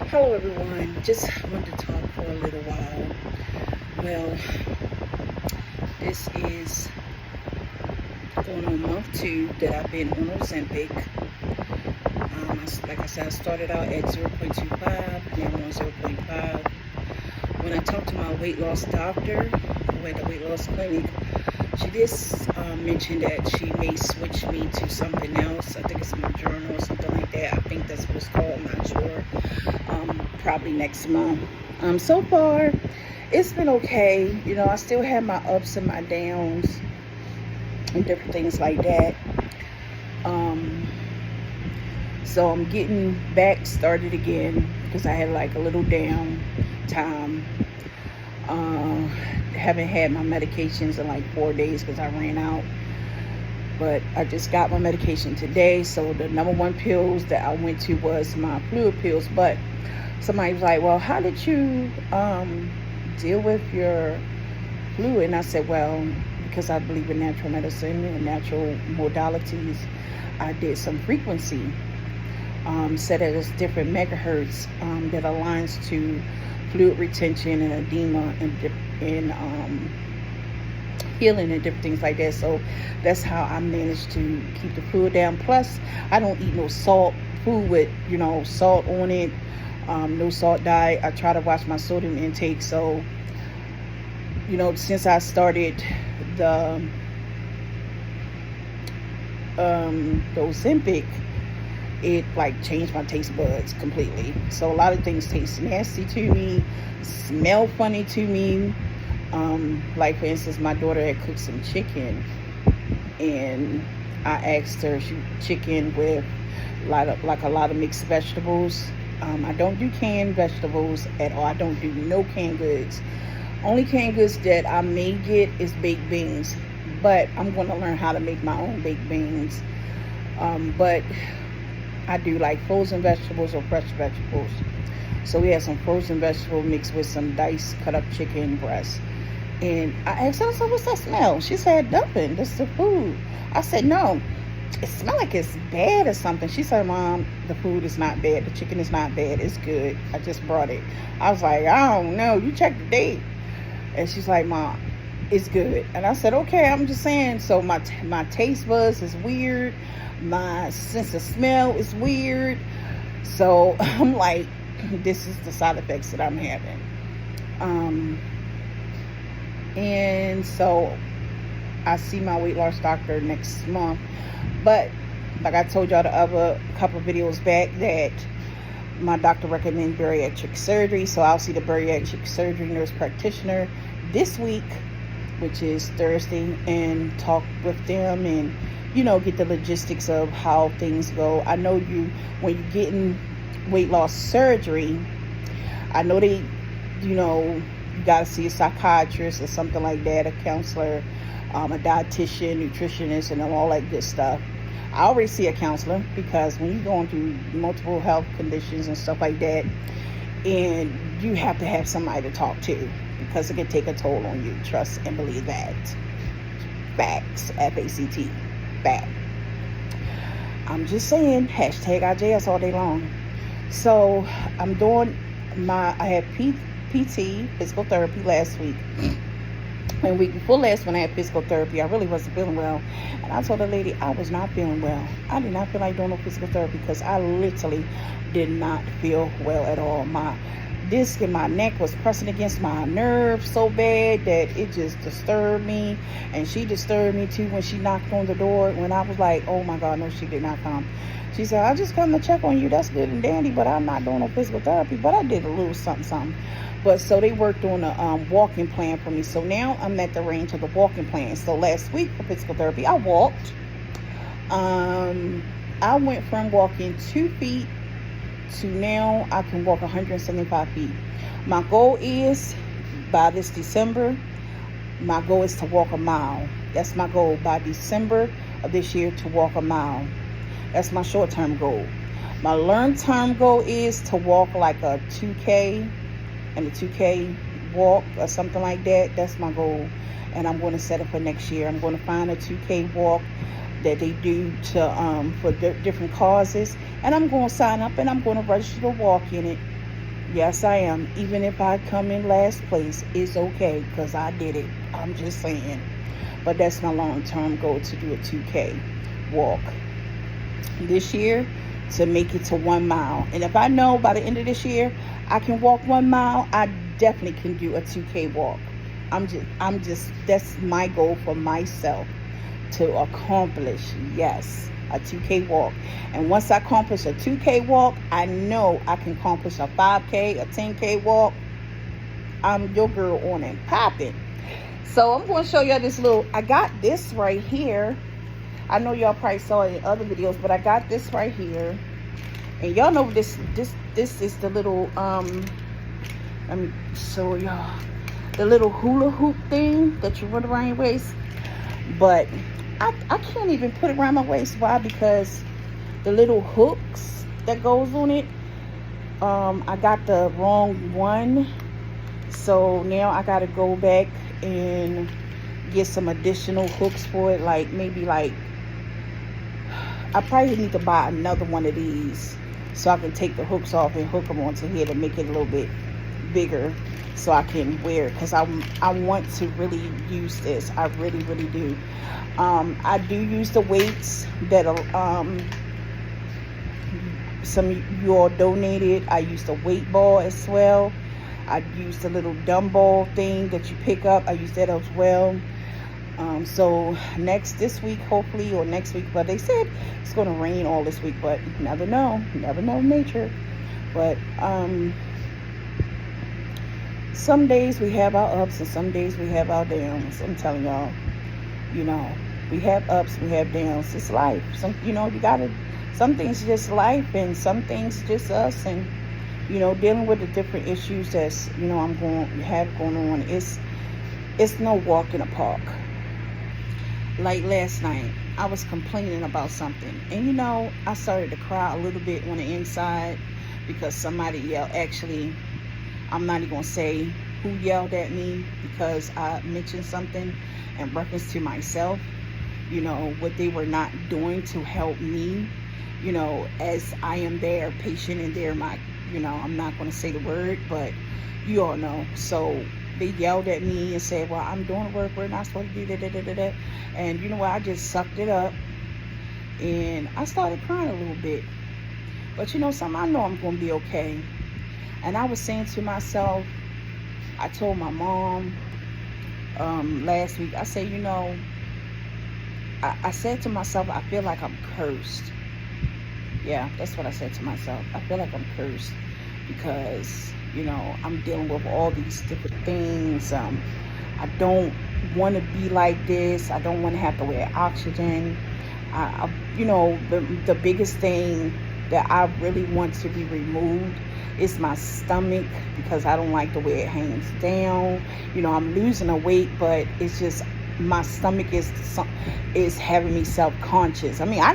Hello everyone, just wanted to talk for a little while. Well, this is going on month 2 that I've been on Ozempic. Like I said, I started out at 0.25, now I'm on 0.5. When I talked to my weight loss doctor who at the weight loss clinic, she did mention that she may switch me to something else. I think it's my journal or something like that. I think that's what it's called, I'm not sure. Probably next month. So far, it's been okay. You know, I still have my ups and my downs and different things like that. So I'm getting back started again because I had like a little down time. Haven't had my medications in like 4 days because I ran out. But I just got my medication today. So the number one pills that I went to was my fluid pills. But somebody was like, well, how did you deal with your fluid? And I said, well, because I believe in natural medicine and natural modalities, I did some frequency set at a different megahertz that aligns to fluid retention and edema and healing and different things like that. So that's how I managed to keep the fluid down. Plus, I don't eat no salt food with, salt on it. No salt diet. I try to watch my sodium intake. So, since I started the Ozempic, it like changed my taste buds completely. So a lot of things taste nasty to me, smell funny to me. Like for instance, my daughter had cooked some chicken, and I asked her chicken with a lot of mixed vegetables. I don't do canned vegetables at all. I don't do no canned goods. Only canned goods that I may get is baked beans, but I'm going to learn how to make my own baked beans. But I do like frozen vegetables or fresh vegetables. So we had some frozen vegetable mixed with some diced cut up chicken breast. And I asked her, so what's that smell? She said, nothing, that's the food. I said, no, it smells like it's bad or something. She said, Mom, the food is not bad. The chicken is not bad. It's good. I just brought it. I was like, I don't know. You check the date. And she's like, Mom, it's good. And I said, okay, I'm just saying. So my taste buds is weird. My sense of smell is weird. So I'm like, this is the side effects that I'm having. And so I see my weight loss doctor next month. But like I told y'all the other couple of videos back, that my doctor recommended bariatric surgery. So I'll see the bariatric surgery nurse practitioner this week, which is Thursday, and talk with them and, get the logistics of how things go. I know when you're getting weight loss surgery, I know they, you got to see a psychiatrist or something like that, a counselor, a dietitian, nutritionist, and all that good stuff. I already see a counselor because when you're going through multiple health conditions and stuff like that, and you have to have somebody to talk to because it can take a toll on you. Trust and believe that. Facts. F-A-C-T. Fact. I'm just saying, hashtag IJS all day long. So I'm doing I had PT, physical therapy last week. And week before last, when I had physical therapy, I really wasn't feeling well. And I told the lady I was not feeling well. I did not feel like doing no physical therapy because I literally did not feel well at all. My disc in my neck was pressing against my nerve so bad that it just disturbed me. And she disturbed me too when she knocked on the door. When I was like, oh my God, no, she did not come. She said, I just come to check on you. That's good and dandy, but I'm not doing no physical therapy. But I did a little something. But so they worked on a walking plan for me. So now I'm at the range of the walking plan. So last week for physical therapy, I walked. I went from walking 2 feet to now I can walk 175 feet. My goal is, by this December, my goal is to walk a mile. That's my goal by December of this year, to walk a mile. That's my short-term goal. My long-term goal is to walk like a 2K and a 2K walk or something like that. That's my goal. And I'm going to set it for next year. I'm going to find a 2K walk that they do to for different causes. And I'm going to sign up and I'm going to register to walk in it. Yes, I am. Even if I come in last place, it's okay because I did it. I'm just saying. But that's my long-term goal, to do a 2K walk this year, to make it to 1 mile. And if I know by the end of this year I can walk 1 mile, I definitely can do a 2K walk. I'm just that's my goal for myself to accomplish. Yes, a 2K walk. And once I accomplish a 2K walk, I know I can accomplish a 5K, a 10K walk. I'm your girl on it, popping. So I'm going to show y'all this little, I got this right here. I know y'all probably saw it in other videos, but I got this right here. And y'all know this is the little, let me show y'all. The little hula hoop thing that you run around your waist. But I can't even put it around my waist. Why? Because the little hooks that goes on it, I got the wrong one. So now I got to go back and get some additional hooks for it. Like maybe like, I probably need to buy another one of these so I can take the hooks off and hook them onto here to make it a little bit bigger so I can wear it, because I want to really use this. I really do. I do use the weights that some of you all donated. I use the weight ball as well. I use the little dumbbell thing that you pick up. I use that as well. So this week hopefully, or next week, but they said it's going to rain all this week, but never know nature. But some days we have our ups and some days we have our downs. I'm telling y'all, we have ups, we have downs. It's life. Some things just life, and some things just us, and dealing with the different issues that's I'm going to have going on. It's no walk in the park. Like last night, I was complaining about something, and I started to cry a little bit on the inside because somebody yelled. Actually, I'm not even going to say who yelled at me, because I mentioned something in reference to myself, what they were not doing to help me, as I am their patient and they're my, I'm not going to say the word, but you all know. So they yelled at me and said, well, I'm doing work, we're not supposed to do that. And you know what, I just sucked it up and I started crying a little bit. But something, I know I'm going to be okay. And I was saying to myself, I told my mom last week, I said, I said to myself, I feel like I'm cursed. Yeah, that's what I said to myself. I feel like I'm cursed because, I'm dealing with all these different things. I don't want to be like this. I don't want to have to wear oxygen. The biggest thing that I really want to be removed is my stomach, because I don't like the way it hangs down. I'm losing a weight, but it's just my stomach is having me self-conscious. I mean, I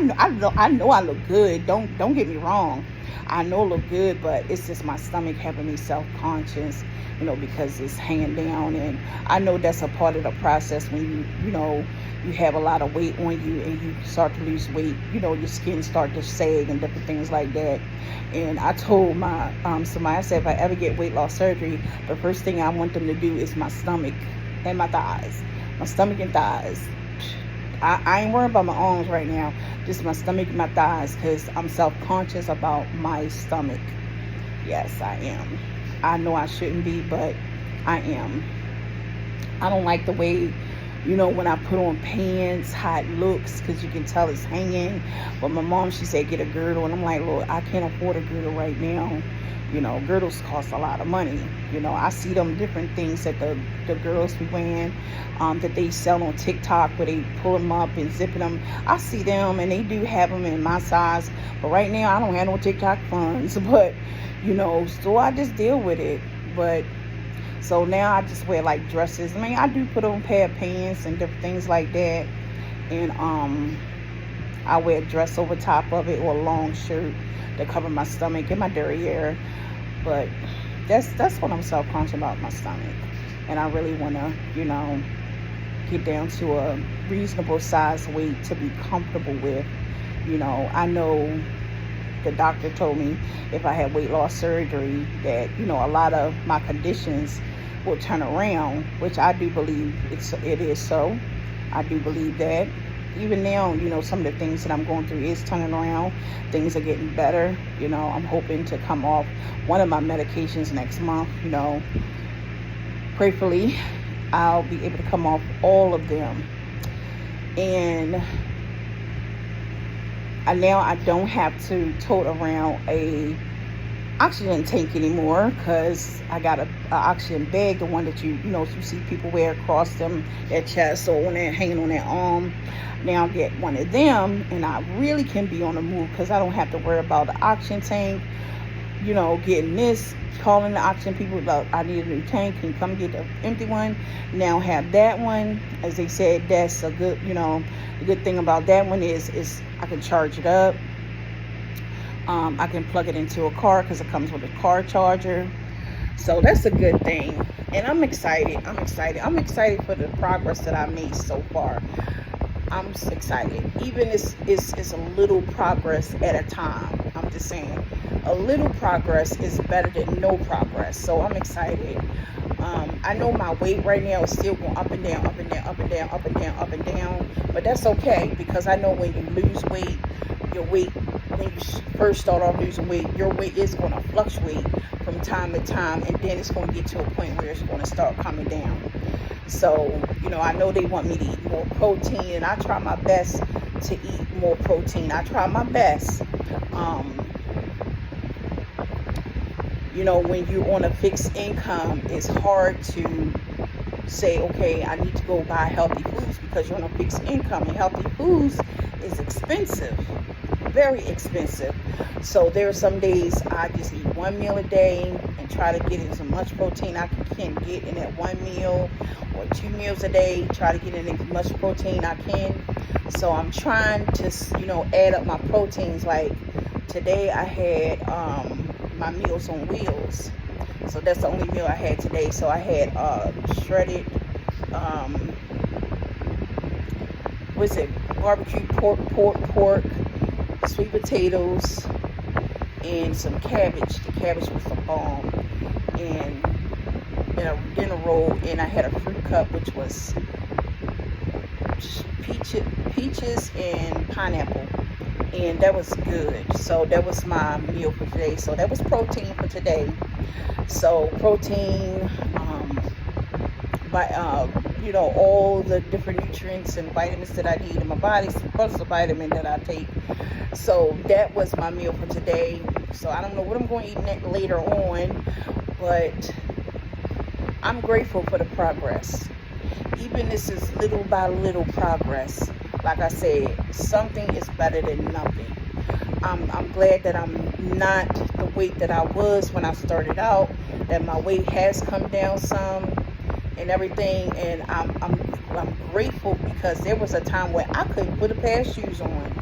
know I look good. Don't get me wrong. I know I look good, but it's just my stomach having me self-conscious, because it's hanging down. And I know that's a part of the process when you have a lot of weight on you and you start to lose weight. Your skin start to sag and different things like that. And I told my somebody, I said, if I ever get weight loss surgery, the first thing I want them to do is my stomach and my thighs. My stomach and thighs. I ain't worried about my arms right now. Just my stomach and my thighs, because I'm self-conscious about my stomach. Yes, I am. I know I shouldn't be, but I am. I don't like the way, when I put on pants, how it looks, because you can tell it's hanging. But my mom, she said, get a girdle. And I'm like, Lord, I can't afford a girdle right now. Girdles cost a lot of money. I see them different things that the girls be wearing, that they sell on TikTok, where they pull them up and zipping them. I see them, and they do have them in my size. But right now, I don't have no TikTok funds. But, so I just deal with it. But, so now I just wear like dresses. I mean, I do put on a pair of pants and different things like that. And I wear a dress over top of it, or a long shirt to cover my stomach and my derriere. But that's what I'm self-conscious about, my stomach. And I really want to, get down to a reasonable size weight to be comfortable with. I know the doctor told me if I had weight loss surgery that, you know, a lot of my conditions will turn around, which I do believe it is so. I do believe that. Even now, you know, some of the things that I'm going through is turning around. Things are getting better. You know, I'm hoping to come off one of my medications next month. You know, prayerfully, I'll be able to come off all of them. And now I don't have to tote around a oxygen tank anymore, because I got a oxygen bag, the one that you see people wear across their chest or on their, hanging on their arm. Now I get one of them, and I really can be on the move, because I don't have to worry about the oxygen tank, you know, getting this, calling the oxygen people about, I need a new tank, can you come get the empty one? Now have that one. As they said, that's a good, you know, the good thing about that one is I can charge it up. I can plug it into a car, because it comes with a car charger. So that's a good thing. And I'm excited. I'm excited for the progress that I made so far. I'm excited. Even it's a little progress at a time. I'm just saying, a little progress is better than no progress. So I'm excited. I know my weight right now is still going up and down, up and down, up and down, up and down, up and down. But that's okay, because I know when you lose weight, your weight, when you first start off losing weight, your weight is going to fluctuate from time to time, and then it's going to get to a point where it's going to start coming down. So, you know, I know they want me to eat more protein, and I try my best to eat more protein. I try my best. You know, when you're on a fixed income, it's hard to say, okay, I need to go buy healthy foods, because you're on a fixed income, and healthy foods is expensive, very expensive. So there are some days I just eat one meal a day and try to get in as much protein I can get in that one meal, or 2 meals a day, try to get in as much protein I can. So I'm trying to, you know, add up my proteins. Like today I had my Meals on Wheels. So that's the only meal I had today. So I had shredded, barbecue pork, sweet potatoes, and some cabbage. The cabbage was the bomb. And a dinner roll, and I had a fruit cup, which was peaches and pineapple. And that was good. So that was my meal for today. So that was protein for today. So protein, you know, all the different nutrients and vitamins that I need in my body, plus the vitamin that I take. So that was my meal for today. So I don't know what I'm going to eat later on, but I'm grateful for the progress. Even this is little by little progress. Like I said, something is better than nothing. I'm glad that I'm not the weight that I was when I started out, that my weight has come down some and everything. And I'm grateful, because there was a time where I couldn't put a pair of shoes on.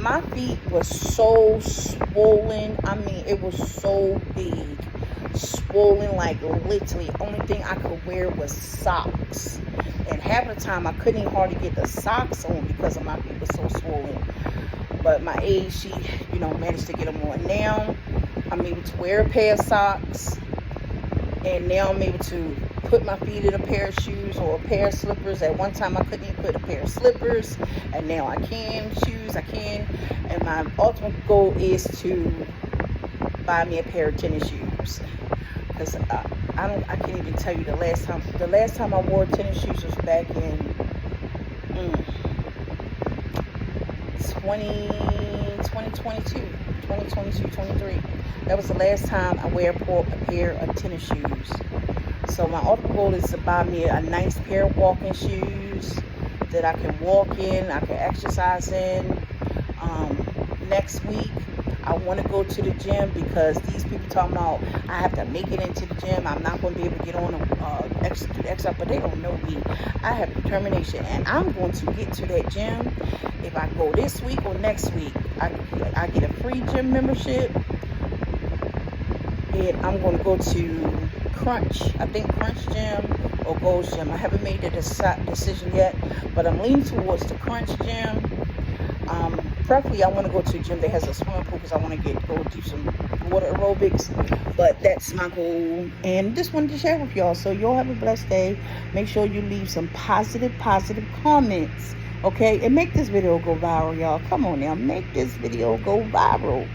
My feet were so swollen. I mean, it was so big, swollen, like literally only thing I could wear was socks. And half the time I couldn't even hardly get the socks on because of my feet were so swollen. But my age, she, you know, managed to get them on. Now I'm able to wear a pair of socks, and now I'm able to put my feet in a pair of shoes or a pair of slippers. At one time I couldn't even put a pair of slippers, and now I can. Shoes I can. And my ultimate goal is to buy me a pair of tennis shoes, because I can't even tell you the last time I wore tennis shoes was back in 2023. That was the last time I wear a pair of tennis shoes. So my ultimate goal is to buy me a nice pair of walking shoes that I can walk in, I can exercise in. Next week I want to go to the gym, because these people talking about I have to make it into the gym. I'm not going to be able to get on exercise, but they don't know me. I have determination, and I'm going to get to that gym. If I go this week or next week, I get a free gym membership, and I'm going to go to Crunch Gym or Gold's Gym. I haven't made the decision yet, but I'm leaning towards the Crunch Gym. Preferably, I want to go to a gym that has a swimming pool because I want to go do some water aerobics. But that's my goal. And just wanted to share with y'all. So y'all have a blessed day. Make sure you leave some positive comments. Okay? And make this video go viral, y'all. Come on now. Make this video go viral.